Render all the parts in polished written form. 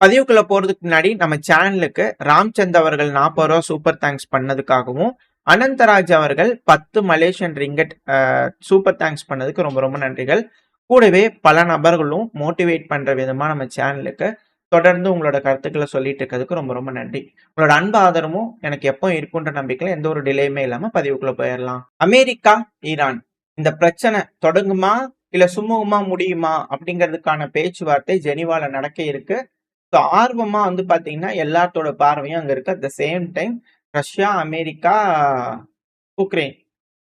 பதிவுக்குள்ள போறதுக்கு முன்னாடி நம்ம சேனலுக்கு ராம்சந்த் அவர்கள் 40 ரூபா சூப்பர் தேங்க்ஸ் பண்ணதுக்காகவும், அனந்தராஜ் அவர்கள் 10 மலேசியன் ரிங்கெட் சூப்பர் தேங்க்ஸ் பண்ணதுக்கு ரொம்ப ரொம்ப நன்றிகள். கூடவே பல நபர்களும் மோட்டிவேட் பண்ற விதமா நம்ம சேனலுக்கு தொடர்ந்து உங்களோட கருத்துக்களை சொல்லிட்டு இருக்கிறதுக்கு ரொம்ப ரொம்ப நன்றி. உங்களோட அன்பு ஆதரவும் எனக்கு எப்போ இருக்குன்ற நம்பிக்கையில எந்த ஒரு டிலேயுமே இல்லாம பதிவுக்குள்ள போயிடலாம். அமெரிக்கா, ஈரான் இந்த பிரச்சனை தொடங்குமா இல்ல சுமூகமா முடியுமா அப்படிங்கிறதுக்கான பேச்சுவார்த்தை ஜெனீவால நடக்க இருக்கு. ஸோ ஆர்வமா வந்து பார்த்தீங்கன்னா, எல்லாத்தோட பார்வையும் அங்க இருக்கு. At the same time Russia, America, Ukraine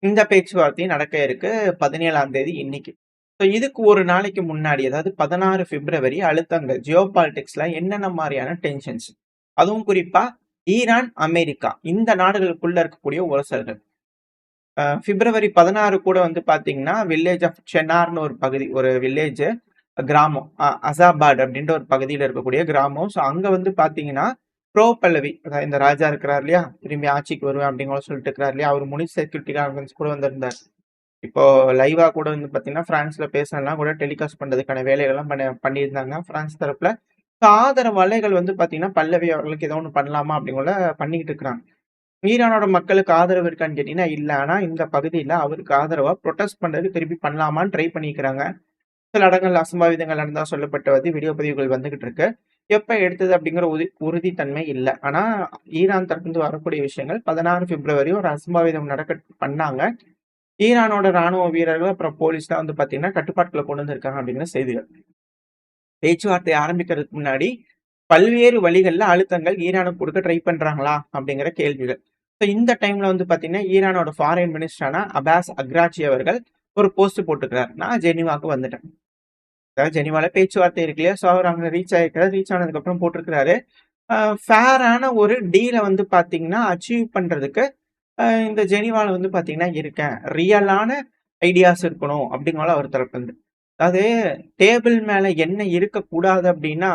இந்த பேச்சுவார்த்தையும் நடக்க இருக்கு 17ஆம் தேதி இன்னைக்கு. ஸோ இதுக்கு ஒரு நாளைக்கு முன்னாடி, அதாவது 16 பிப்ரவரி அழுத்தங்கள் ஜியோ பாலிடிக்ஸ்ல என்னென்ன மாதிரியான டென்ஷன்ஸ், அதுவும் குறிப்பா ஈரான், அமெரிக்கா இந்த நாடுகளுக்குள்ள இருக்கக்கூடிய உரசல்கள். பிப்ரவரி 16 கூட வந்து பாத்தீங்கன்னா, வில்லேஜ் ஆஃப் சென்னார்னு ஒரு பகுதி, ஒரு வில்லேஜ் கிராமம், அசாபாட் அப்படின்ற ஒரு பகுதியில் இருக்கக்கூடிய கிராமம். ஸோ அங்க வந்து பாத்தீங்கன்னா ப்ரோ பல்லவி, அதாவது இந்த ராஜா இருக்கிறார் இல்லையா, திரும்பி ஆட்சிக்கு வருவேன் அப்படிங்கிற சொல்லிட்டு இருக்கிறார் இல்லையா, அவர் முனிஷ் செக்யூரிட்டி கான்ஃபரன்ஸ் கூட வந்திருந்தார். இப்போ லைவா கூட வந்து பாத்தீங்கன்னா பிரான்ஸ்ல பேசலாம் கூட டெலிகாஸ்ட் பண்றதுக்கான வேலைகள்லாம் பண்ணியிருந்தாங்க பிரான்ஸ் தரப்புல. ஆதரவு அலைகள் வந்து பாத்தீங்கன்னா பல்லவி அவர்களுக்கு ஏதோ ஒன்று பண்ணலாமா அப்படிங்கிற பண்ணிக்கிட்டு இருக்கிறாங்க. ஈரானோட மக்களுக்கு ஆதரவு இருக்கான்னு கேட்டீங்கன்னா இல்ல. ஆனா இந்த பகுதியில அவருக்கு ஆதரவா ப்ரொடெஸ்ட் பண்றதுக்கு திருப்பி பண்ணலாமான்னு ட்ரை பண்ணிக்கிறாங்க. சில இடங்கள்ல அசம்பாவிதங்கள் நடந்தா சொல்லப்பட்ட வீடியோ பதிவுகள் வந்துகிட்டு இருக்கு. எப்ப எடுத்தது அப்படிங்கிற உறுதித்தன்மை இல்லை. ஆனா ஈரான் தரப்பிலிருந்து வரக்கூடிய விஷயங்கள் 16 பிப்ரவரி ஒரு அசம்பாவிதம் பண்ணாங்க. ஈரானோட ராணுவ வீரர்கள் அப்புறம் போலீஸ்லாம் வந்து பாத்தீங்கன்னா கட்டுப்பாட்டுக்குள்ள கொண்டு வந்திருக்காங்க அப்படிங்கிற செய்திகள். பேச்சுவார்த்தை ஆரம்பிக்கிறதுக்கு முன்னாடி பல்வேறு வழிகள்ல அழுத்தங்கள் ஈரானுக்கு கொடுக்க ட்ரை பண்றாங்களா அப்படிங்கிற கேள்விகள். இந்த டைம்ல வந்து பாத்தீங்கன்னா ஈரானோட ஃபாரின் மினிஸ்டரான அபாஸ் அக்ராச்சி அவர்கள் ஒரு போஸ்ட் போட்டுக்கிறார், நான் ஜெனீவாக்கு வந்துட்டேன். அதாவது ஜெனீவால பேச்சுவார்த்தை இருக்கு இல்லையா, ஸோ அவர் அங்க ரீச் ஆயிருக்கிறார். ரீச் ஆனதுக்கு அப்புறம் போட்டிருக்கிறாரு, ஃபேரான ஒரு டீலை வந்து பாத்தீங்கன்னா அச்சீவ் பண்றதுக்கு இந்த ஜெனீவால வந்து பாத்தீங்கன்னா இருக்கேன். ரியலான ஐடியாஸ் இருக்கணும் அப்படிங்கிறத அவர் தரப்பு. அதாவது டேபிள் மேல என்ன இருக்கக்கூடாது அப்படின்னா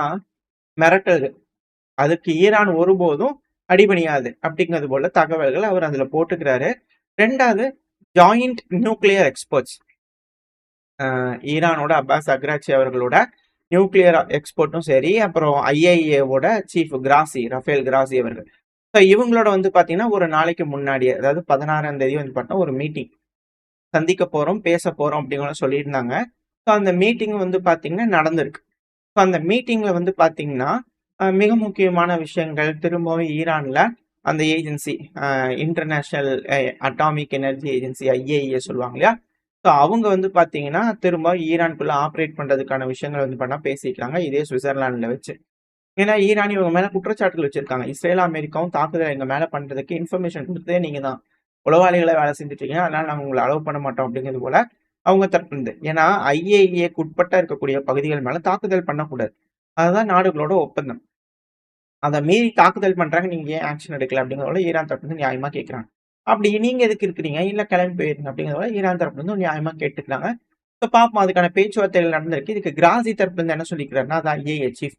மிரட்டல், அதுக்கு ஈரான் ஒருபோதும் அடிபணியாது அப்படிங்கிறது போல தகவல்கள் அவர் அதுல போட்டுக்கிறாரு. ரெண்டாவது, ஜாயிண்ட் நியூக்ளியர் எக்ஸ்பர்ட்ஸ், ஈரானோட அப்பாஸ் அக்ராச்சி அவர்களோட நியூக்ளியர் எக்ஸ்பர்ட்டும் சரி, அப்புறம் ஐஏஏவோட சீஃப் கிராசி, ரஃபேல் கிராசி அவர்கள், இவங்களோட வந்து பாத்தீங்கன்னா ஒரு நாளைக்கு முன்னாடியே, அதாவது 16ஆம் தேதி வந்து பார்த்தா ஒரு மீட்டிங் சந்திக்க போறோம், பேச போறோம் அப்படிங்கிற சொல்லியிருந்தாங்க. ஸோ அந்த மீட்டிங் வந்து பாத்தீங்கன்னா நடந்திருக்கு. ஸோ அந்த மீட்டிங்ல வந்து பாத்தீங்கன்னா மிக முக்கியமான விஷயங்கள், திரும்பவும் ஈரான்ல அந்த agency, international atomic energy agency, IAEA சொல்லுவாங்க இல்லையா, ஸோ அவங்க வந்து பாத்தீங்கன்னா திரும்ப ஈரானுக்குள்ள ஆப்ரேட் பண்றதுக்கான விஷயங்கள் வந்து பண்ணா பேசிக்கிறாங்க, இதே சுவிட்சர்லாந்துல வச்சு. ஏன்னா ஈரான் இவங்க மேல குற்றச்சாட்டுகள் வச்சிருக்காங்க. இஸ்ரேல் அமெரிக்காவும் தாக்குதல் எங்க மேல பண்றதுக்கு இன்ஃபர்மேஷன் கொடுத்ததே நீங்க தான், உளவாளிகளை வேலை செஞ்சுட்டு இருக்கீங்க, அதனால நாங்க உங்களை அலோவ் பண்ண மாட்டோம் அப்படிங்கிறது போல அவங்க தரப்பிலிருந்து. ஏன்னா ஐஏஇஏக்கு உட்பட்ட இருக்கக்கூடிய பகுதிகள் மேல தாக்குதல் பண்ணக்கூடாது, அதுதான் நாடுகளோட ஒப்பந்தம். அதை மீறி தாக்குதல் பண்றாங்க, நீங்க ஏன் ஆக்ஷன் எடுக்கல அப்படிங்கிறத ஈரான் தரப்பு நியாயமா கேட்கிறாங்க. அப்படி நீங்க எதுக்கு இருக்கிறீங்க, இல்ல கிளம்பி போயிருங்க அப்படிங்கிறத ஈரான் தரப்புல இருந்து நியாயமா கேட்டுக்கிறாங்க. ஸோ பார்ப்போம், அதுக்கான பேச்சுவார்த்தைகள் நடந்திருக்கு. இதுக்கு கிராசி தரப்புல இருந்து என்ன சொல்லிக்கிறாருன்னா, அதான் ஐஏஏ சீஃப்,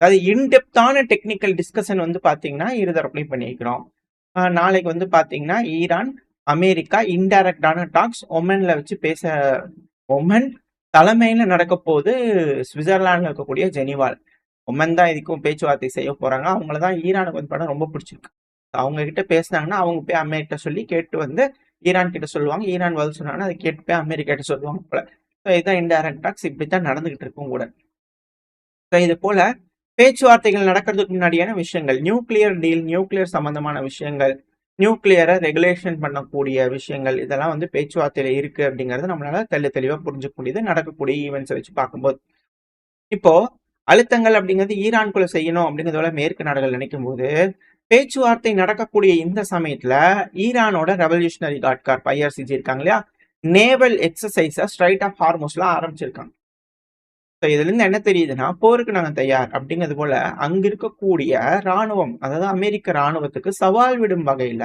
அதாவது இன்டெப்தான டெக்னிக்கல் டிஸ்கஷன் வந்து பாத்தீங்கன்னா இருதரப்புலையும் பண்ணிக்கிறோம். நாளைக்கு வந்து பாத்தீங்கன்னா ஈரான், அமெரிக்கா இன்டைரக்டான டாக்ஸ் ஒமன்ல வச்சு ஒமன் தலைமையில நடக்க போது சுவிட்சர்லாந்துல இருக்கக்கூடிய ஜெனீவால். ஒமன் தான் இதுக்கும் பேச்சுவார்த்தை செய்ய போறாங்க. அவங்களதான் ஈரானுக்கு வந்து படம் ரொம்ப பிடிச்சிருக்கு. அவங்க கிட்ட பேசினாங்கன்னா அவங்க போய் அமெரிக்கா சொல்லி கேட்டு வந்து ஈரான் கிட்ட சொல்லுவாங்க. ஈரான் பதில் சொன்னாங்கன்னா அதை கேட்டு போய் அமெரிக்கா கிட்ட சொல்லுவாங்க போல. இதுதான் இன்டைரக்ட் டாக்ஸ், இப்படித்தான் நடந்துகிட்டு இருக்கும் கூட. இது போல பேச்சுவார்த்தைகள் நடக்கிறதுக்கு முன்னாடியான விஷயங்கள், நியூக்ளியர் டீல், நியூக்ளியர் சம்பந்தமான விஷயங்கள், நியூக்ளியரை ரெகுலேஷன் பண்ணக்கூடிய விஷயங்கள், இதெல்லாம் வந்து பேச்சுவார்த்தையில இருக்கு அப்படிங்கறது நம்மளால தெளிவா புரிஞ்சுக்க முடியுது நடக்கக்கூடிய ஈவெண்ட்ஸை வச்சு பார்க்கும்போது. இப்போ அழுத்தங்கள் அப்படிங்கிறது ஈரான்குள்ள செய்யணும் அப்படிங்கிறதோட மேற்கு நாடுகள் நினைக்கும் போது, பேச்சுவார்த்தை நடக்கக்கூடிய இந்த சமயத்துல ஈரானோட ரெவல்யூஷனரி கார்ட் கார்ப் IRGC இருக்காங்க இல்லையா, நேவல் எக்ஸசைஸ ஸ்ட்ரைட் ஆஃப் ஹார்மோஸ்ல ஆரம்பிச்சிருக்காங்க. இதுல இருந்து என்ன தெரியுதுன்னா, போருக்கு நாங்க தயார் அப்படிங்கிறது போல அங்க இருக்கக்கூடிய ராணுவம், அதாவது அமெரிக்க ராணுவத்துக்கு சவால் விடும் வகையில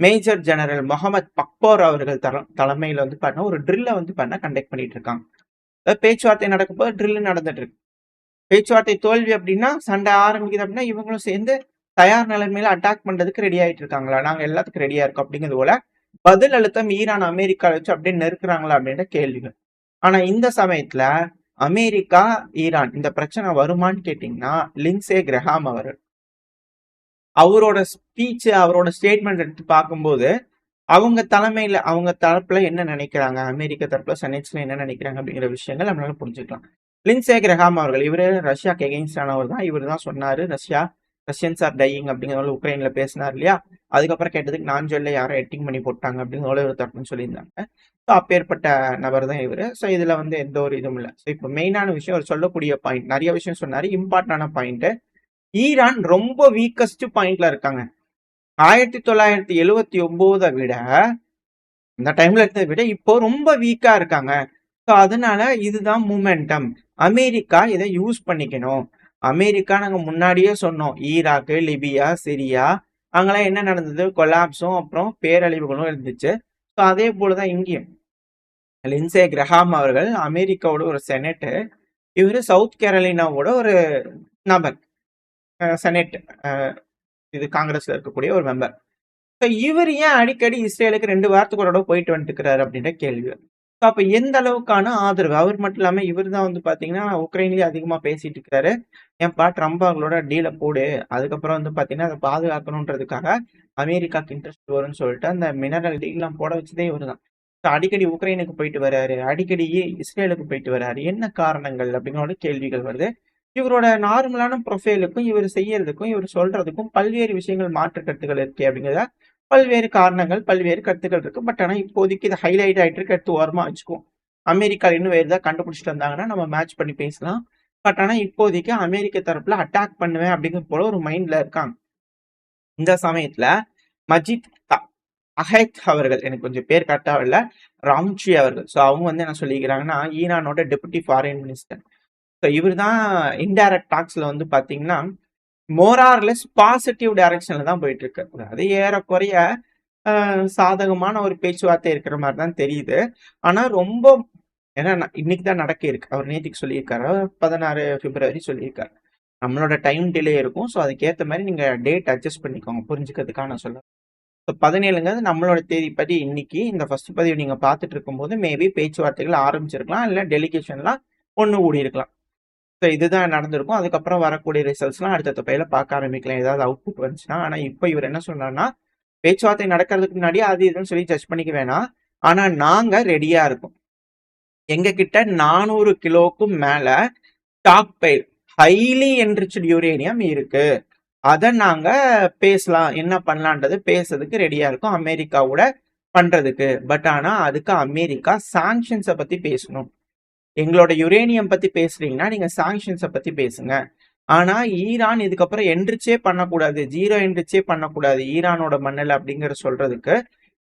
மேஜர் ஜெனரல் முகமது பக்போர் அவர்கள் தலைமையில வந்து பண்ண ஒரு ட்ரில்ல வந்து கண்டக்ட் பண்ணிட்டு இருக்காங்க. அதாவது பேச்சுவார்த்தை நடக்கும் போது ட்ரில் நடந்துட்டு இருக்கு. பேச்சுவார்த்தை தோல்வி அப்படின்னா, சண்டை ஆரம்பிக்குது அப்படின்னா இவங்களும் சேர்ந்து தயார் நிலைமையில அட்டாக் பண்றதுக்கு ரெடி ஆயிட்டு இருக்காங்களா, நாங்க எல்லாத்துக்கும் ரெடியா இருக்கோம் அப்படிங்கிறது போல பதில் அழுத்தம் ஈரான் அமெரிக்கா வச்சு அப்படியே நெருக்குறாங்களா அப்படின்ற கேள்விகள். ஆனா இந்த சமயத்துல அமெரிக்கா, ஈரான் இந்த பிரச்சனை வருமான்னு கேட்டீங்கன்னா, லிண்ட்சே கிரஹாம் அவரோட ஸ்பீச், அவரோட ஸ்டேட்மெண்ட் எடுத்து பார்க்கும்போது, அவங்க தரப்புல என்ன நினைக்கிறாங்க, அமெரிக்க தரப்புல செனட்ஸ்ல என்ன நினைக்கிறாங்க அப்படிங்கிற விஷயங்கள் நம்மளால புரிஞ்சுக்கலாம். லிண்ட்சே கிரஹாம் அவர்கள் இவரு ரஷ்யாக்கு எகெயின்ஸ்டானவர் தான். இவர் தான் சொன்னாரு ரஷ்யன்ஸ் ஆர் டையிங் அப்படிங்கிறத உக்ரைன்ல பேசினார் இல்லையா? அதுக்கப்புறம் கேட்டதுக்கு நான் சொல்ல யாரோ எட்டிங் பண்ணி போட்டாங்க அப்படின்னு ஒரு தரப்புன்னு சொல்லியிருந்தாங்க. ஸோ அப்பேற்பட்ட நபர் தான் இவரு. ஸோ இதுல வந்து எந்த ஒரு இதுவும் இல்லை. ஸோ இப்போ மெயினான விஷயம் அவர் சொல்லக்கூடிய பாயிண்ட், நிறைய விஷயம் சொன்னாரு. இம்பார்ட்டன்டான பாயிண்ட், ஈரான் ரொம்ப வீக்கஸ்ட் பாயிண்ட்ல இருக்காங்க. 1979 விட இந்த டைம்ல இருந்ததை விட இப்போ ரொம்ப வீக்கா இருக்காங்க. ஸோ அதனால இதுதான் மூமெண்டம். அமெரிக்கா இதை யூஸ் பண்ணிக்கணும். அமெரிக்கா நாங்க முன்னாடியே சொன்னோம், ஈராக்கு, லிபியா, சிரியா அங்கெல்லாம் என்ன நடந்தது, கொலாப்ஸும் அப்புறம் பேரழிவுகளும் இருந்துச்சு. ஸோ அதே போலதான் இங்கேயும். லிண்ட்சே கிரஹாம் அவர்கள் அமெரிக்காவோட ஒரு செனட், இவரு சவுத் கேரளினாவோட ஒரு நபர், செனட், இது காங்கிரஸ்ல இருக்கக்கூடிய ஒரு மெம்பர். ஸோ இவர் ஏன் அடிக்கடி இஸ்ரேலுக்கு 2 வாரத்துக்கு ஒரு தடவை போயிட்டு வந்துட்டுக்கிறாரு அப்படின்ற கேள்வி. ஸோ அப்ப எந்த அளவுக்கான ஆதரவு, அவர் மட்டும் இல்லாம இவர் தான் வந்து பாத்தீங்கன்னா உக்ரைன்லயே அதிகமா பேசிட்டு இருக்கிறாரு. ஏன்பா ட்ரம்ப் அவங்களோட டீலை போடு, அதுக்கப்புறம் வந்து பாத்தீங்கன்னா அதை பாதுகாக்கணுன்றதுக்காக அமெரிக்காக்கு இன்ட்ரெஸ்ட் வரும்னு சொல்லிட்டு அந்த மினரல் டீல்லாம் போட வச்சதே இவர் தான். ஸோ அடிக்கடி உக்ரைனுக்கு போயிட்டு வர்றாரு, அடிக்கடி இஸ்ரேலுக்கு போயிட்டு வர்றாரு. என்ன காரணங்கள் அப்படிங்கிற கேள்விகள் வருது. இவரோட நார்மலான ப்ரொஃபைலுக்கும் இவர் செய்யறதுக்கும் இவர் சொல்றதுக்கும் பல்வேறு விஷயங்கள் மாற்று கருத்துக்கள் இருக்கு அப்படிங்கிறத, பல்வேறு காரணங்கள், பல்வேறு கருத்துக்கள் இருக்கு. பட் ஆனா இப்போதைக்கு இது ஹைலைட் ஆயிட்டு இருக்கு. எடுத்து ஓரமா வச்சுக்குவோம். அமெரிக்கா இன்னும் வேறு ஏதாவது கண்டுபிடிச்சிட்டு வந்தாங்கன்னா நம்ம மேட்ச் பண்ணி பேசலாம். பட் ஆனா இப்போதைக்கு அமெரிக்க தரப்புல அட்டாக் பண்ணுவேன் அப்படிங்கிற போல ஒரு மைண்ட்ல இருக்காங்க. இந்த சமயத்துல மஜித் அஹைத் அவர்கள், எனக்கு கொஞ்சம் பேர் கரெக்டா இல்ல, ராம்ஜி அவர்கள், ஸோ அவங்க வந்து என்ன சொல்லிக்கிறாங்கன்னா, ஈரானோட டெபுட்டி ஃபாரின் மினிஸ்டர். ஸோ இவர் தான் இன்டைரக்ட் டாக்ஸ்ல வந்து பாத்தீங்கன்னா மோரார்லெஸ் பாசிட்டிவ் டைரக்ஷன்ல தான் போயிட்டு இருக்கு. அது ஏறக்குறைய சாதகமான ஒரு பேச்சுவார்த்தை இருக்கிற மாதிரி தான் தெரியுது. ஆனா ரொம்ப, ஏன்னா இன்னைக்கு தான் நடக்க இருக்கு. அவர் நேற்றுக்கு சொல்லியிருக்காரு, 16 பிப்ரவரி சொல்லியிருக்காரு. நம்மளோட டைம் டிலே இருக்கும். ஸோ அதுக்கேற்ற மாதிரி நீங்க டேட் அட்ஜஸ்ட் பண்ணிக்கோங்க, புரிஞ்சுக்கிறதுக்காக நான் சொல்றேன். ஸோ 17ங்கிறது நம்மளோட தேதிப்படி இன்னைக்கு. இந்த ஃபர்ஸ்ட் பதிவு நீங்க பார்த்துட்டு இருக்கும்போது மேபி பேச்சுவார்த்தைகள் ஆரம்பிச்சிருக்கலாம், இல்லை டெலிகேஷன்லாம் ஒன்று கூடி இருக்கலாம். ஸோ இதுதான் நடந்திருக்கும். அதுக்கப்புறம் வரக்கூடிய ரிசல்ட்ஸ்லாம் அடுத்த பையில பார்க்க ஆரம்பிக்கலாம், ஏதாவது அவுட்புட் வந்துச்சுன்னா. ஆனா இப்போ இவர் என்ன சொன்னார்னா, பேச்சுவார்த்தை நடக்கிறதுக்கு முன்னாடியே அது இதுன்னு சொல்லி ஜட்ஜ் பண்ணிக்க வேணாம், ஆனா நாங்க ரெடியா இருக்கோம். எங்க கிட்ட 400 கிலோக்கும் மேல stockpile highly enriched uranium இருக்கு. அதை நாங்க பேசலாம், என்ன பண்ணலான்றது பேசுறதுக்கு ரெடியா இருக்கும் அமெரிக்காவோட பண்றதுக்கு. பட் ஆனா அதுக்கு அமெரிக்கா சாங்ஷன்ஸை பத்தி பேசணும். எங்களோட யுரேனியம் பத்தி பேசுறீங்கன்னா நீங்க சாங்ஷன்ஸை பத்தி பேசுங்க. ஆனா ஈரான் இதுக்கப்புறம் என்ரிச்சே பண்ணக்கூடாது, 0 என்ரிச்சே பண்ணக்கூடாது ஈரானோட மண்ணில் அப்படிங்கிற சொல்றதுக்கு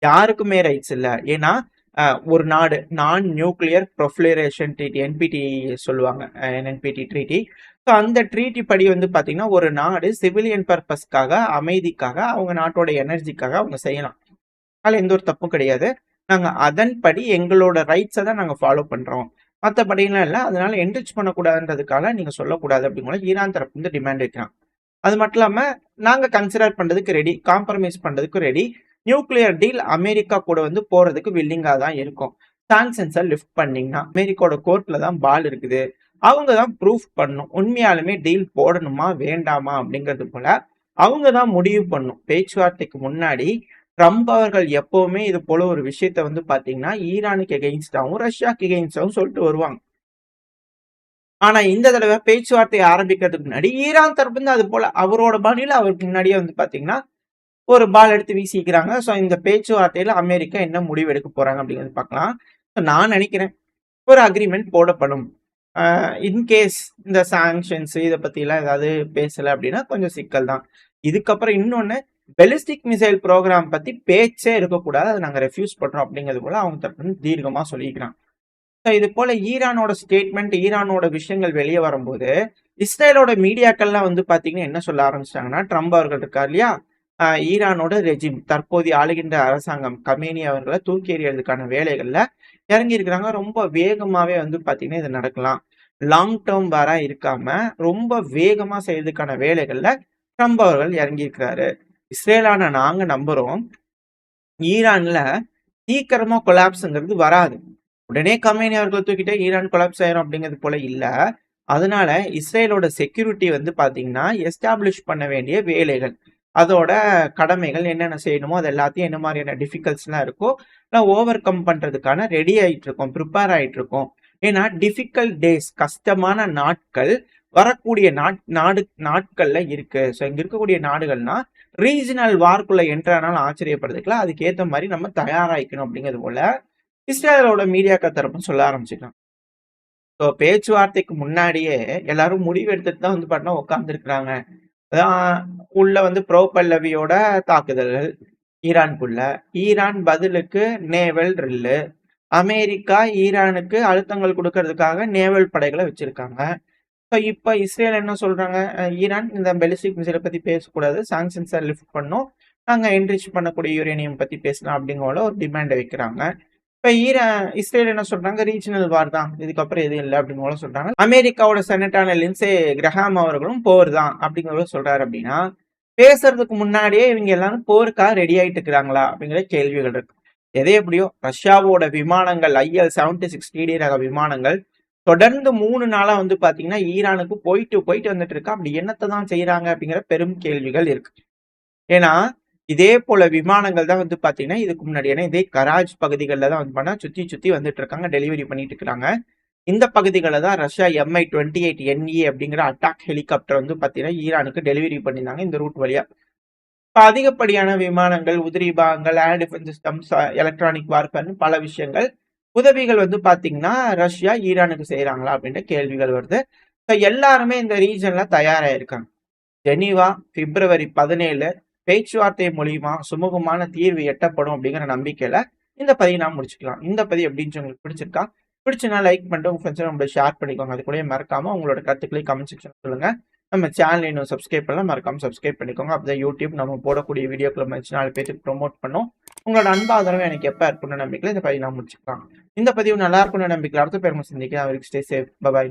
யாருக்குமே ரைட்ஸ் இல்லை. ஏன்னா ஒரு நாடு நான் நியூக்ளியர் ப்ரொஃபுலரேஷன் ட்ரீட்டி, என்பிடி சொல்லுவாங்க, என்பிடி ட்ரீட்டி. ஸோ அந்த ட்ரீட்டி படி வந்து பார்த்தீங்கன்னா ஒரு நாடு சிவிலியன் பர்பஸ்க்காக, அமைதிக்காக, அவங்க நாட்டோட எனர்ஜிக்காக அவங்க செய்யலாம். அதில் எந்த ஒரு தப்பும் கிடையாது. நாங்கள் அதன்படி எங்களோட ரைட்ஸை தான் நாங்கள் ஃபாலோ பண்ணுறோம், மற்றபடிலாம் இல்லை. அதனால என்ரிச் பண்ணக்கூடாதுன்றதுக்காக நீங்கள் சொல்லக்கூடாது அப்படிங்கிற ஈரான் தரப்பு வந்து டிமாண்ட் வைக்கிறான். அது மட்டும் இல்லாமல் நாங்கள் கன்சிடர் பண்ணுறதுக்கு ரெடி, காம்ப்ரமைஸ் பண்ணுறதுக்கு ரெடி, நியூக்ளியர் டீல் அமெரிக்கா கூட வந்து போறதுக்கு வில்லிங்கா தான் இருக்கும். சாங்ஷன்ஸை லிஃப்ட் பண்ணீங்கன்னா அமெரிக்காவோட கோர்ட்ல தான் பால் இருக்குது, அவங்க தான் ப்ரூஃப் பண்ணும் உண்மையாலுமே டீல் போடணுமா வேண்டாமா அப்படிங்கிறது போல அவங்க தான் முடிவு பண்ணும். பேச்சுவார்த்தைக்கு முன்னாடி ட்ரம்ப் அவர்கள் எப்பவுமே இது போல ஒரு விஷயத்த வந்து பாத்தீங்கன்னா ஈரானுக்கு எகெயின்ஸ்டாவும் ரஷ்யாக்கு எகெயின்ஸ்டாவும் சொல்லிட்டு வருவாங்க. ஆனா இந்த தடவை பேச்சுவார்த்தை ஆரம்பிக்கிறதுக்கு முன்னாடி ஈரான் தரப்பு அது போல அவரோட பாணியில அவருக்கு முன்னாடியே வந்து பாத்தீங்கன்னா ஒரு பால் எடுத்து வீசிக்கிறாங்க. ஸோ இந்த பேச்சுவார்த்தையில அமெரிக்கா என்ன முடிவு எடுக்க போறாங்க அப்படிங்கிறது பார்க்கலாம். ஸோ நான் நினைக்கிறேன் ஒரு அக்ரிமெண்ட் போடப்படும். இன்கேஸ் இந்த சாங்ஷன்ஸ் இதை பத்திலாம் ஏதாவது பேசல அப்படின்னா கொஞ்சம் சிக்கல் தான். இதுக்கப்புறம் இன்னொன்னு, பெலிஸ்டிக் மிசைல் ப்ரோக்ராம் பத்தி பேச்சே இருக்கக்கூடாது, அதை நாங்கள் ரெஃப்யூஸ் பண்றோம் அப்படிங்கிறது போல அவங்க தரப்பு தீர்க்கமா சொல்லிக்கிறாங்க. ஸோ இது போல ஈரானோட ஸ்டேட்மெண்ட், ஈரானோட விஷயங்கள் வெளியே வரும்போது இஸ்ரேலோட மீடியாக்கள்லாம் வந்து பாத்தீங்கன்னா என்ன சொல்ல ஆரம்பிச்சிட்டாங்கன்னா, ட்ரம்ப் அவர்கள் இருக்கார் இல்லையா, ஈரானோட ரெஜிம், தற்போதைய ஆளுகின்ற அரசாங்கம் கமேனி அவர்களை தூக்கி எறியறதுக்கான வேலைகள்ல இறங்கி இருக்கிறாங்க. ரொம்ப வேகமாவே வந்து பாத்தீங்கன்னா இது நடக்கலாம், லாங் டேர்ம் வாரா இருக்காம ரொம்ப வேகமா செய்யறதுக்கான வேலைகள்ல ட்ரம்ப் அவர்கள் இறங்கி இருக்கிறாரு. இஸ்ரேலான நாங்க நம்புறோம் ஈரான்ல சீக்கிரமா கொலாப்ஸ்ங்கிறது வராது. உடனே கமேனி அவர்கள் தூக்கிட்டு ஈரான் கொலாப்ஸ் ஆயிரும் அப்படிங்கிறது போல இல்ல. அதனால இஸ்ரேலோட செக்யூரிட்டி வந்து பாத்தீங்கன்னா எஸ்டாப்ளிஷ் பண்ண வேண்டிய வேலைகள், அதோட கடமைகள் என்னென்ன செய்யணுமோ அது எல்லாத்தையும் என்ன மாதிரியான டிஃபிகல்ட்ஸ்லாம் இருக்கோ எல்லாம் ஓவர் கம் பண்றதுக்கான ரெடி ஆயிட்டு இருக்கோம், ப்ரிப்பேர் ஆயிட்டு இருக்கோம். ஏன்னா டிஃபிகல்ட் டேஸ், கஷ்டமான நாட்கள் வரக்கூடிய நாட்கள்ல இருக்கு. ஸோ இங்க இருக்கக்கூடிய நாடுகள்னா ரீஜனல் வார்க்குள்ள என்ட்ரானாலும் ஆச்சரியப்படுறதுக்குல அதுக்கேற்ற மாதிரி நம்ம தயாராகிக்கணும் அப்படிங்கிறது போல இஸ்ரேலோட மீடியாக்கள் தரப்புன்னு சொல்ல ஆரம்பிச்சுக்கலாம். ஸோ பேச்சுவார்த்தைக்கு முன்னாடியே எல்லாரும் முடிவு எடுத்துட்டு தான் வந்து பார்த்தீங்கன்னா உட்காந்துருக்குறாங்க. அதான் உள்ள வந்து ப்ரோ பல்லவியோட தாக்குதல்கள் ஈரானுக்குள்ள, ஈரான் பதிலுக்கு நேவல் ட்ரில்லு, அமெரிக்கா ஈரானுக்கு அழுத்தங்கள் கொடுக்கறதுக்காக நேவல் படைகளை வச்சிருக்காங்க. ஸோ இப்போ இஸ்ரேல் என்ன சொல்றாங்க, ஈரான் இந்த பெலிஸ்டிக் மிசைலை பத்தி பேசக்கூடாது, சாங்ஷன்ஸை லிஃப்ட் பண்ணோம், நாங்கள் என்ரிச் பண்ணக்கூடிய யுரேனியம் பத்தி பேசலாம் அப்படிங்கிற ஒரு டிமாண்டை வைக்கிறாங்க. இப்ப இஸ்ரேல் என்ன சொல்றாங்க, ரீஜனல் வார் தான், இதுக்கப்புறம் எதுவும் இல்லை அப்படின்னு போல சொல்றாங்க. அமெரிக்காவோட செனட்டான லின்சே கிரஹாம் அவர்களும் போர் தான் அப்படிங்கிறத சொல்றாரு. அப்படின்னா பேசுறதுக்கு முன்னாடியே இவங்க எல்லாரும் போருக்காக ரெடி ஆயிட்டு இருக்கிறாங்களா அப்படிங்கிற கேள்விகள் இருக்கு. எதே எப்படியோ ரஷ்யாவோட விமானங்கள் IL-76 TD ரக விமானங்கள் தொடர்ந்து 3 நாளா வந்து பாத்தீங்கன்னா ஈரானுக்கு போயிட்டு வந்துட்டு இருக்கா. அப்படி என்னத்தை தான் செய்யறாங்க அப்படிங்கிற பெரும் கேள்விகள் இருக்கு. ஏன்னா இதே போல விமானங்கள் தான் வந்து பாத்தீங்கன்னா இதுக்கு முன்னாடி, ஏன்னா இதே கராஜ் பகுதிகளில் தான் வந்து பண்ணா சுத்தி வந்துட்டு இருக்காங்க, டெலிவரி பண்ணிட்டு இருக்காங்க. இந்த பகுதிகளில் தான் ரஷ்யா Mi-28NE அப்படிங்கிற அட்டாக் ஹெலிகாப்டர் வந்து பாத்தீங்கன்னா ஈரானுக்கு டெலிவரி பண்ணியிருந்தாங்க இந்த ரூட் வழியா. இப்போ அதிகப்படியான விமானங்கள், உதிரி பாகங்கள், ஏர் டிஃபென்ஸ் சிஸ்டம்ஸ், எலக்ட்ரானிக் வார்ஃபேர்னு பல விஷயங்கள், உதவிகள் வந்து பாத்தீங்கன்னா ரஷ்யா ஈரானுக்கு செய்யறாங்களா அப்படின்ற கேள்விகள் வருது. இப்போ எல்லாருமே இந்த ரீஜன்ல தயாராயிருக்காங்க. ஜெனீவா February 17 பேச்சுவார்த்தை மூலியமா சுமூகமான தீர்வு எட்டப்படும் அப்படிங்கிற நம்பிக்கையில இந்த பதிவை நான் முடிச்சுக்கலாம். இந்த பதிவு எப்படின்னு உங்களுக்கு பிடிச்சிருக்கா? பிடிச்சுனா லைக் பண்ணிட்டு உங்க ஃப்ரெண்ட்ஸ் நம்மளோட ஷேர் பண்ணிக்கோங்க. அது கூட மறக்காம உங்களோட கருத்துக்களை கமெண்ட் செக்ஷன் சொல்லுங்க. நம்ம சேனல் இன்னும் சப்ஸ்கிரைப் பண்ணலாம், மறக்காம சப்ஸ்கிரைப் பண்ணிக்கோங்க. அப்பதான் யூடியூப் நம்ம போடக்கூடிய வீடியோக்களை மதிச்சு 4 பேருக்கு ப்ரொமோட் பண்ணும். உங்களோட அன்பு ஆதரவு எனக்கு எப்ப இருக்கும்னு நம்பிக்கையில இந்த பதிவு நான் முடிச்சுக்கலாம். இந்த பதிவு நல்லா இருக்கும்னு நம்பிக்கையில் அடுத்த பேர் சந்திக்கிறேன். அவருக்கு ஸ்டே சேஃப். பை.